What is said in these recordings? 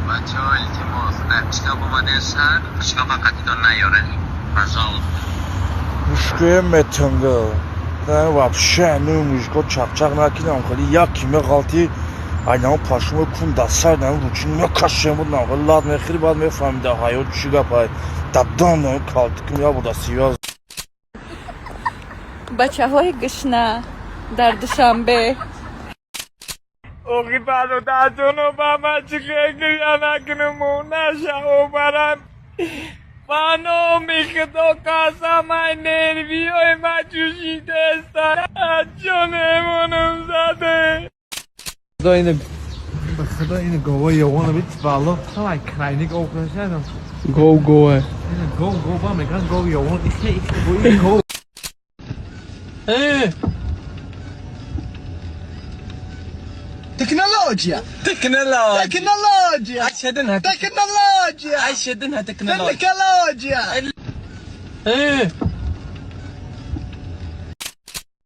بچه ها التماس قشقاب اومده شهر قشقاب قطعیدان نیاره пожалуйста. مشکل متنگه نه вообще نه مشکل چاق نکنم خیلی یکی مقالتی اینا پاشم کن دستر نه روچین نکشم بود نه لاد میخری بعد میفهمیده هایو چی گپای دادان نه کالتی کم یا بوده سیاز بچه های گشنه در دوشنبه اوکی پادو دادونو بابا چیکه گریا نکنمو نشاو برم Mano, mi quedó casa, my nervio e ma giuscite starazione monozade. خدا این گوه یوانو بیت بالا خواهی کرایnik اوکنشنم گوه گو با میگن گو یوان ایخی گو تكنولوجيا عشدنها تكنولوجيا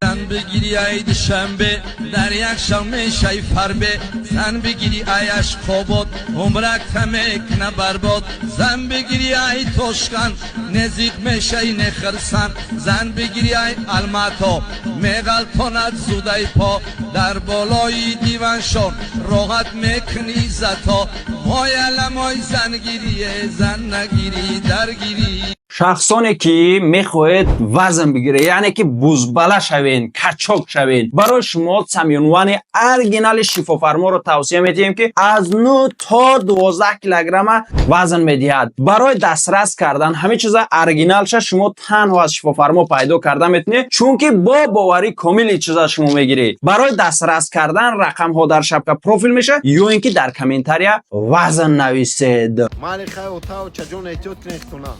زن بگیری ای دوشنبه در یک شام شیفربه زن بگیری ای اشقابات عمرک تمک برباد زن بگیری ای توشکن نزیق میشه نخرسن زن بگیری ای الماتا میغلطاند زودای پا در بالای دیوانشان راحت میکنی زتا مای علمای زنگیریه زن نگیری درگیری شخصانی که میخواهید وزن بگیره یعنی که بزبله شوین کچاک شوین برای شما سمیونوان ارگینال شفافرما رو توصیه میتیم که از 9 تا 12 کیلوگرم وزن میدهد. برای دسترس کردن همه چیز ارگینال شما تنها از شفافرما پیدا کرده میتونید چون که با باوری کامل چیزا شما میگیرید. برای دسترس کردن رقم ها در شبکه پروفیل میشه یا اینکه در کامنتاریا وزن نویسید. مالی خیلی تاو چجون ایتیوت کنیختونا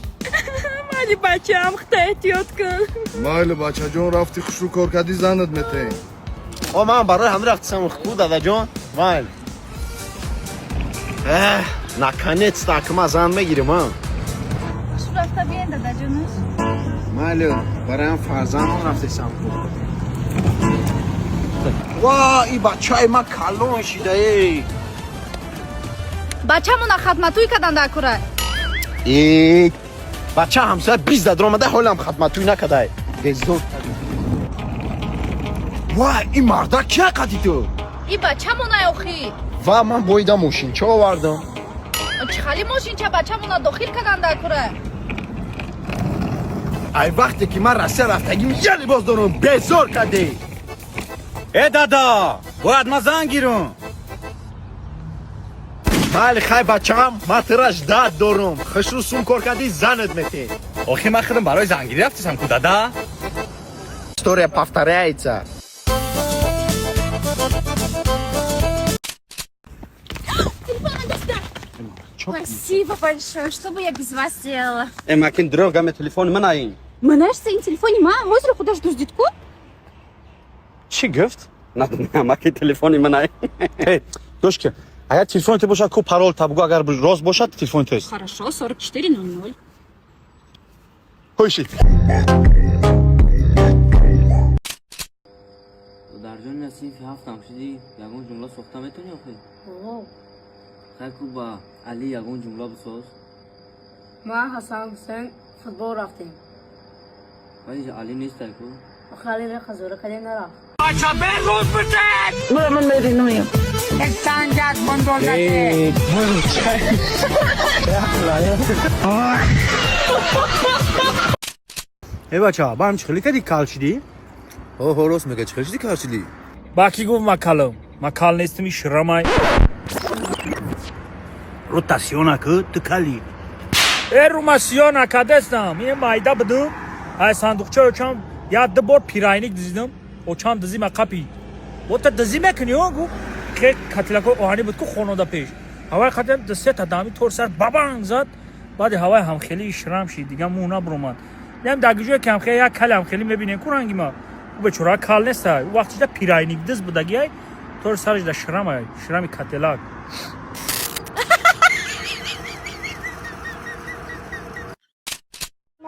مالی بچه هم خطا احتیاط کن مایل بچه جون رفتی خوش رو کار کردی زنت مته من برای همه رفتم خود دادا جون مایل نکنید ستاکم از آن میگیریم شو رفته بیان دادا جونش مایل برای هم فرزان رفتی سم خود واه ای بچه های ما کلون شیده ای بچه مونه خدمتوی کدن در کره ای بچه همسایه 20 در آمده حالم خدمتوی نکده گزدون وای این مرده کیا قدی تو ای بچه مونه اخی و من بایده موشین چه آوردم چه خالی ماشین چه بچه مونه داخل کدن در کره ای وقتی که من رسته رفتگیم یه لباس دارم بیزار کده ای دادا باید ما زن گیرم مالی خیلی بچه هم من ترش داد دارم خوش رو سون کار کردی زنت میتی آخی من خودم برای زنگیری رفتیسم که دادا استوریا پفتره ایچه Спасибо большое, что бы я без вас делала? Макин дорога ми телефон مناین Мене ж це ин телефоні ма, озеро куда ждешь дитку? چی گفت؟ نه مکی تلفنی مناین دوش که اگر تلفن تو باشه کو پارول تا بگو اگر راست باشه تلفن تو است Хорошо, 44:00. خوشی در جون نصیف هفتم شدی یگون جمله ساخته میتونی آخه خیلی خوب با علی یگون جمله بساز ما حسن حسین فوتبال رفتیم ولی علی نیست کو خالی را خزوره کردیم نرفت بچه بروز بزن من میدونم سنگت بندول نده ای بچه با هم چخلی کردی کال شدی؟ اوه راست میگه چخلی شدی کار شدی باکی گفت مکالم مکال نیستمی شرمای روتاسیون که تو کالی روماسیون کدستم یه مایده بدم های صندوقچه اوچم یاد بار پیراینیک دیزیدم اوچم دیزیم قپی وقت دیزیم کنی گو که کتلکو اوهانی بود که خونوده پیش هوای خاطر دسته تدامی طور سر بابانگ زد بعد هوای هم خیلی شرم شید دیگه مونا برومد نیم داگیجوی کم خیلی یک کلم خیلی میبینه کورانگی ما او به چورا کال نیست وقتی دا پیراینیک دیز بودگی های طور سرش دا شرم های شرمی کتلک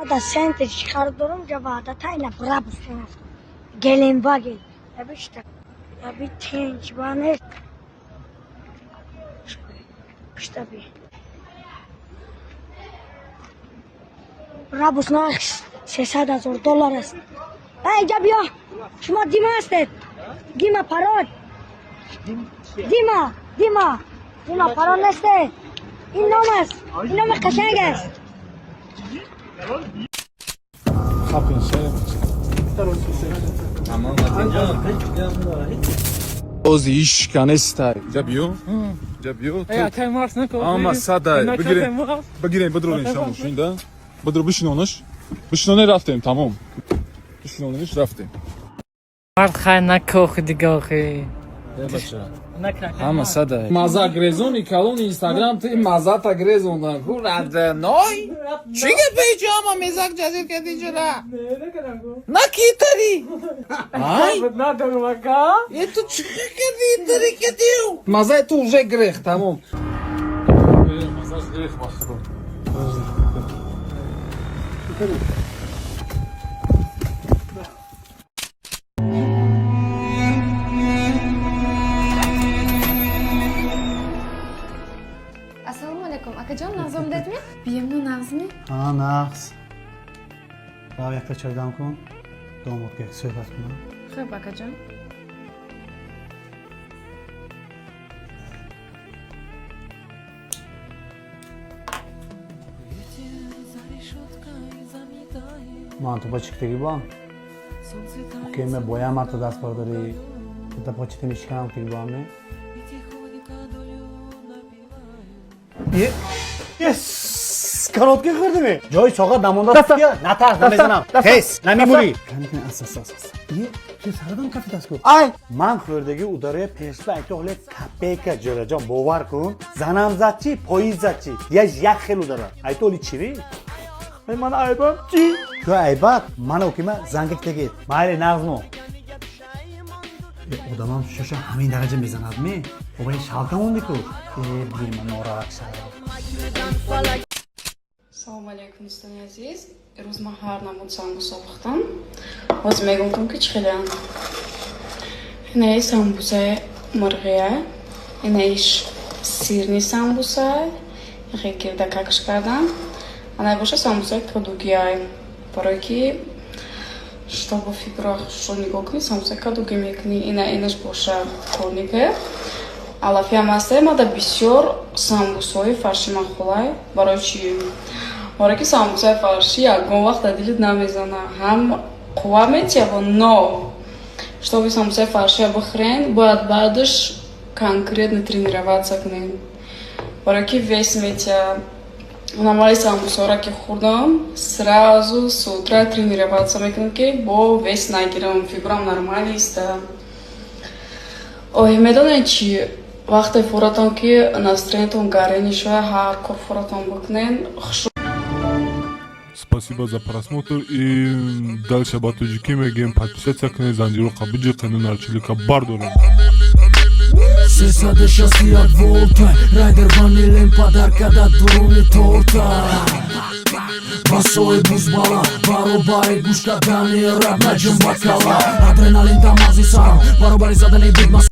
da sente çıkardım cevada tayla brabus gelin bagel abi işte abi tenç bana Tabii. Brabus naqsh $300,000 است. اینجا بیا. شما دیما هستید. دیما پراد. دیما پراد نسته. این نام است. این نام قشنگ است. Ozi iş kanesta. Cabio. Ama sada. Bugireyim بدرونش همون این ده. بدرو بشینونش. بشینونه رفتیم تمام. بشینونش رفتیم. مرد خیلی نکوخ دیگه آخی Ama sada. Maza grezoni kalon Instagram ti maza ta grezondan kurad noy Çige peyci ama mezak cazir kedicera Nakitari Ay Je tu çige keditari kediu Maza tu уже грех tamam Assalomu alaykum. Akajon, Nazom dedimi? Buyamni Nazmi? Ha, naqs. Rav yakta choydam kun. Domodga suhbat qilaman. Xo'p, akajon. Man tu bachikdagi bor. Okeymi boyam marta dast bordari. Bitta pochitini ishkanam tegi bormi? Yes! Kanotga kirdimi? Joy so'g'a damonda tutga. Natas namisanam. Tez, namimuri. Qaniqni asas. Ye, saradan kafitasku. Ay, man xirdagi udare pesba aytoqle kapeka jorajon bovar kun. Zanamzatchi, poyizatchi. Ya yaxil udara. Aytoli chiri. Ay mana aybam chi. Ku aybat, mana okima zangakdagi. Mayli nag'zmo. Odamam shosha hamin daraja mezanadmi? O ben shalkamondiku. Bilma norahat shara. Assalomu alaykum do'stlar aziz. Ro'z mahar namud sambusoqdan. O'z megumkum kichkina. Inay sambusa marg'ia. Inaysh sirni sambusa. Rekirda kakashkadan. Она больше самбуса кадугиай. Пороки чтобы фигурах что не гокни самбуса кадуги мекни инаш больше корнике. Ала фиамасе мада бисёр самбусои фарши махулай. Барои чи пороки самбуса фарши ягон вақт дилит намезана. Ҳам қувва метиева, но чтобы самбуса фарши бахрен, бояд баъдаш конкретно тренироваться к ним. Пороки вес метия Намали самбусора ки хурдам, сразу с утра тренироваться мекунам ки бо вес нагирам, фибрам нормали ист. Ой, медонед чи вақте фуратам ки настроениятон гарени шуда, ҳар кор фуратам бикунен. Спасибо за просмотр и дальше батуджики мегем подписаться к Занжиру Кабуджи канал Арчилика Бардору. Сесаде шасти як волта Райдер ванилен подарка да дуруни торта Басои бузбала Баробари гушка дани раб наҷм бакала Адреналин дамази сарам Баробари задани бигмас